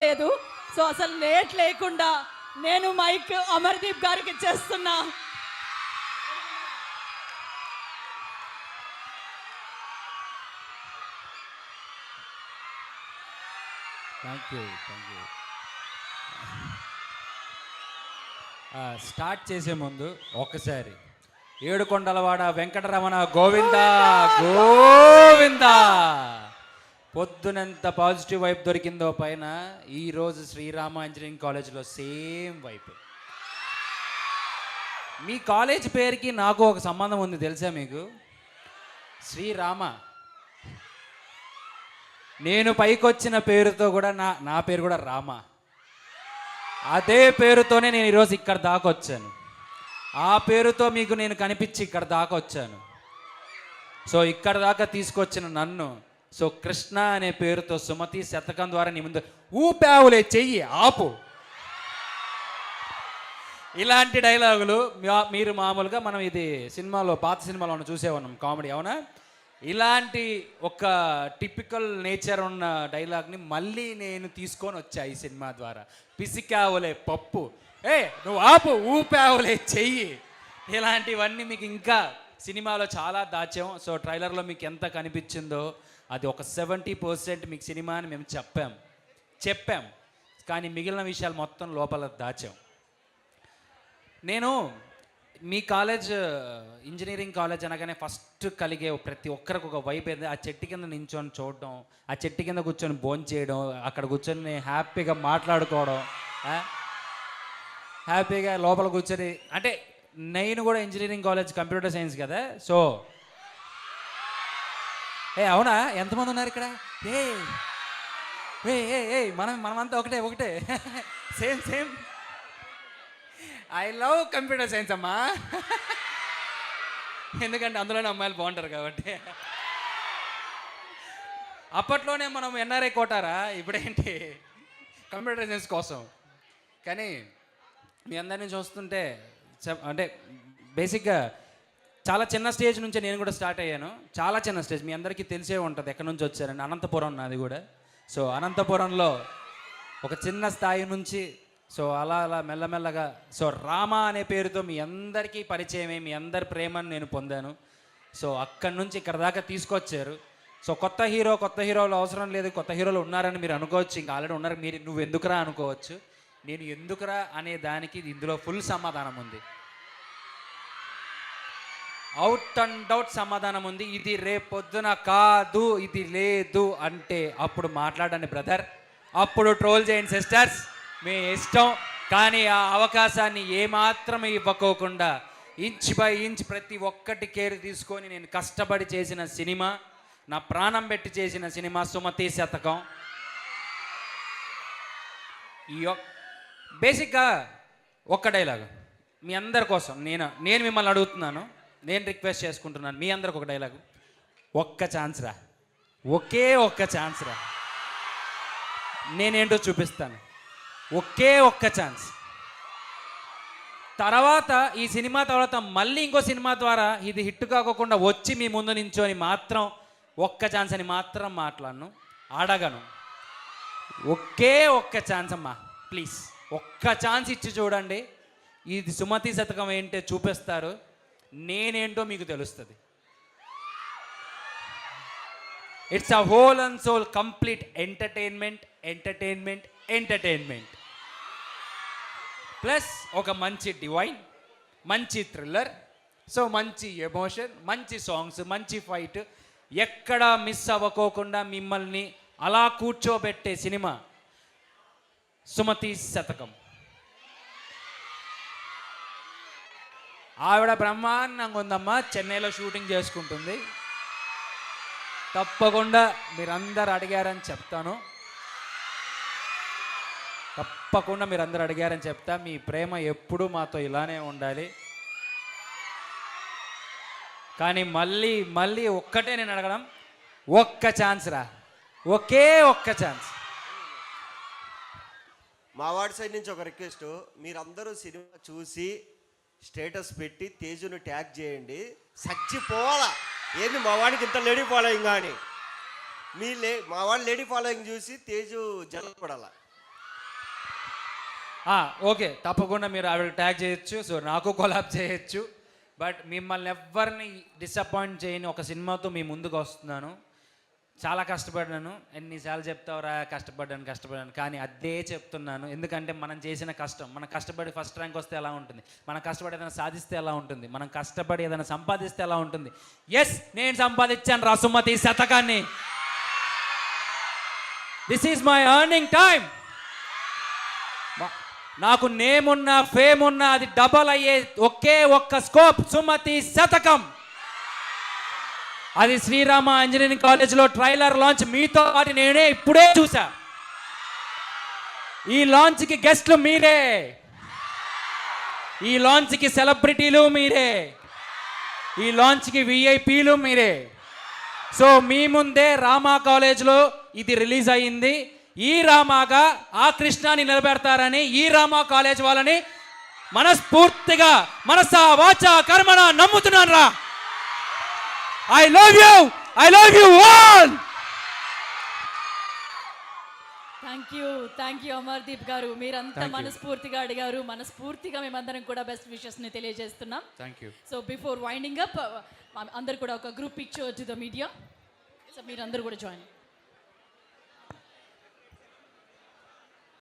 లేదు. సో అసలు లేట్ లేకుండా నేను మైక్ అమర్దీప్ గారికి ఇచ్చేస్తున్నా. Thank you. స్టార్ట్ చేసే ముందు ఒక్కసారి ఏడుకొండలవాడ వెంకటరమణ గోవింద గోవింద. పొద్దునెంత పాజిటివ్ వైపు దొరికిందో పైన ఈరోజు శ్రీరామ ఇంజనీరింగ్ కాలేజ్లో సేమ్ వైపు. మీ కాలేజ్ పేరుకి నాకు ఒక సంబంధం ఉంది తెలుసా మీకు? శ్రీరామ. నేను పైకొచ్చిన పేరుతో కూడా నా పేరు కూడా రామ. అదే పేరుతోనే నేను ఈరోజు ఇక్కడ దాకా వచ్చాను. ఆ పేరుతో మీకు నేను కనిపించి ఇక్కడ దాకా వచ్చాను. సో ఇక్కడ దాకా తీసుకొచ్చిన నన్ను సో కృష్ణ అనే పేరుతో సుమతి శతకం ద్వారా నీ ముందు ఊపావులే చెయ్యి ఆపు. ఇలాంటి డైలాగులు మీరు మామూలుగా మనం ఇది సినిమాలో పాత సినిమాలో మనం చూసేవాళ్ళం కామెడీ, అవునా? ఇలాంటి ఒక టిపికల్ నేచర్ ఉన్న డైలాగ్ని మళ్ళీ నేను తీసుకొని వచ్చా ఈ సినిమా ద్వారా. పిసికావులే పప్పు, నువ్వు ఆపు, ఊపావులే చెయ్యి. ఇలాంటివన్నీ మీకు ఇంకా సినిమాలో చాలా దాచాం. సో ట్రైలర్లో మీకు ఎంత కనిపించిందో అది ఒక 70% మీకు సినిమా అని మేము చెప్పాం. కానీ మిగిలిన విషయాలు మొత్తం లోపల దాచాం. నేను మీ కాలేజ్ ఇంజనీరింగ్ కాలేజ్ అనగానే ఫస్ట్ కలిగే ప్రతి ఒక్కరికి ఒక వైబ్ ఏది, ఆ చెట్టు కింద నించొని చూడడం, ఆ చెట్టు కింద కూర్చొని భోంచేయడం, అక్కడ కూర్చొని హ్యాపీగా మాట్లాడుకోవడం, హ్యాపీగా లోపల కూర్చొని. అంటే నేను కూడా ఇంజనీరింగ్ కాలేజ్ కంప్యూటర్ సైన్స్ కదా. సో అవునా? ఎంతమంది ఉన్నారు ఇక్కడ? మనమంతా ఒకటే same. I love computer science అమ్మా. ఎందుకంటే అందులోనే అమ్మాయిలు బాగుంటారు కాబట్టి. అప్పట్లోనే మనం ఎన్ఆర్ఐ కోటారా, ఇప్పుడేంటి కంప్యూటర్ సైన్స్ కోసం. కానీ మీ అందరినీ చూస్తుంటే అంటే బేసిక్గా చాలా చిన్న స్టేజ్ నుంచే నేను కూడా స్టార్ట్ అయ్యాను. చాలా చిన్న స్టేజ్, మీ అందరికీ తెలిసే ఉంటుంది ఎక్కడి నుంచి వచ్చారండి. అనంతపురం నాది కూడా. సో అనంతపురంలో ఒక చిన్న స్థాయి నుంచి సో అలా మెల్లమెల్లగా సో రామ అనే పేరుతో మీ అందరికీ పరిచయమే, మీ అందరి ప్రేమను నేను పొందాను. సో అక్కడి నుంచి ఇక్కడ దాకా తీసుకొచ్చారు. సో కొత్త హీరోలు అవసరం లేదు, కొత్త హీరోలు ఉన్నారని మీరు అనుకోవచ్చు. ఇంకా ఆల్రెడీ ఉన్నారు. నువ్వు ఎందుకురా అనుకోవచ్చు. నేను ఎందుకురా అనే దానికి ఇందులో ఫుల్ సమాధానం ఉంది. అవుట్ అండ్ అవుట్ సమాధానం ఉంది. ఇది రేపొద్దున కాదు, ఇది లేదు అంటే అప్పుడు మాట్లాడండి బ్రదర్, అప్పుడు ట్రోల్ చేయండి సిస్టర్స్, మీ ఇష్టం. కానీ ఆ అవకాశాన్ని ఏమాత్రం ఇవ్వకోకుండా ఇంచ్ బై ఇంచ్ ప్రతి ఒక్కటి కేర్ తీసుకొని నేను కష్టపడి చేసిన సినిమా, నా ప్రాణం పెట్టి చేసిన సినిమా సుమతి శతకం. బేసిక్గా ఒక్క డైలాగ్ మీ అందరి కోసం నేను మిమ్మల్ని అడుగుతున్నాను, నేను రిక్వెస్ట్ చేసుకుంటున్నాను. మీ అందరికి ఒక డైలాగు, ఒక్క ఛాన్స్ రా, ఒకే ఒక్క ఛాన్స్ రా, నేనేంటో చూపిస్తాను. ఒకే ఒక్క ఛాన్స్. తర్వాత ఈ సినిమా తర్వాత మళ్ళీ ఇంకో సినిమా ద్వారా ఇది హిట్ కాకోకుండా వచ్చి మీ ముందు నించోని మాత్రం ఒక్క ఛాన్స్ అని మాత్రం మాట్లాడను, అడగను. ఒకే ఒక్క ఛాన్స్ అమ్మా, ప్లీజ్ ఒక్క ఛాన్స్ ఇచ్చి చూడండి. ఇది సుమతి శతకం ఏంటో చూపిస్తారు, నేనేంటో మీకు తెలుస్తుంది. It's a whole and soul complete entertainment plus ఒక మంచి డివైన్, మంచి థ్రిల్లర్, సో మంచి ఎమోషన్, మంచి సాంగ్స్, మంచి ఫైట్, ఎక్కడా మిస్ అవ్వకోకుండా మిమ్మల్ని అలా కూర్చోబెట్టే సినిమా సుమతి శతకం. ఆవిడ బ్రహ్మాండంగా ఉందమ్మా, చెన్నైలో షూటింగ్ చేసుకుంటుంది. తప్పకుండా మీరందరూ అడిగారని చెప్తాను, తప్పకుండా మీరందరూ అడిగారని చెప్తా. మీ ప్రేమ ఎప్పుడూ మాతో ఇలానే ఉండాలి. కానీ మళ్ళీ ఒక్కటే నేను అడగడం, ఒక్క ఛాన్స్ రా, ఒకే ఒక్క ఛాన్స్. మా వాడి సైడ్ నుంచి ఒక రిక్వెస్ట్, మీరందరూ సినిమా చూసి స్టేటస్ పెట్టి తేజును ట్యాగ్ చేయండి. చచ్చిపోవాలా ఏంది మా వాడికి ఇంత లేడీ ఫాలోయింగ్ కానీ. మా వాడు లేడీ ఫాలోయింగ్ చూసి తేజు జలపడాల. ఓకే, తప్పకుండా మీరు ఆవిడ ట్యాగ్ చేయొచ్చు, సో నాకు కొలాబ్ చేయొచ్చు. బట్ మిమ్మల్ని ఎవరిని డిసప్పాయింట్ చేయని ఒక సినిమాతో మీ ముందుకు వస్తున్నాను. చాలా కష్టపడ్డాను, ఎన్నిసార్లు చెప్తావురా కష్టపడ్డాను, కానీ అదే చెప్తున్నాను. ఎందుకంటే మనం చేసిన కష్టం, మనం కష్టపడి ఫస్ట్ ర్యాంక్ వస్తే ఎలా ఉంటుంది, మనం కష్టపడి ఏదైనా సాధిస్తే ఎలా ఉంటుంది, మనం కష్టపడి ఏదైనా సంపాదిస్తే ఎలా ఉంటుంది. ఎస్, నేను సంపాదించాను రా సుమతి శతకాన్ని. This is my earning time. నాకు నేమ్ ఉన్నా ఫేమ్ ఉన్నా అది డబల్ అయ్యే ఒకే ఒక్క స్కోప్ సుమతి శతకం. అది శ్రీరామ ఇంజనీరింగ్ కాలేజ్లో ట్రైలర్ లాంచ్ మీతో పాటు నేనే ఇప్పుడే చూసా. ఈ లాంచ్కి గెస్ట్లు మీరే, ఈ లాంచ్కి సెలబ్రిటీలు మీరే, ఈ లాంచ్కి విఐపీలు మీరే. సో మీ ముందే రామా కాలేజ్లో ఇది రిలీజ్ అయ్యింది. ఈ రామాగా ఆ కృష్ణాని నిలబెడతారని ఈ రామా కాలేజ్ వాళ్ళని మనస్ఫూర్తిగా మనసా వాచా కర్మణ నమ్ముతున్నాను రా. I love you all. Thank you Amardeep గారు, మీరంతా మనస్ఫూర్తిగా అడిగారు, మనస్ఫూర్తిగా మేమందరం కూడా బెస్ట్ విషెస్ ని తెలియజేస్తున్నాం. Thank you. So before winding up అందరు కూడా ఒక group picture to the media. So మీరందరూ కూడా జాయిన్.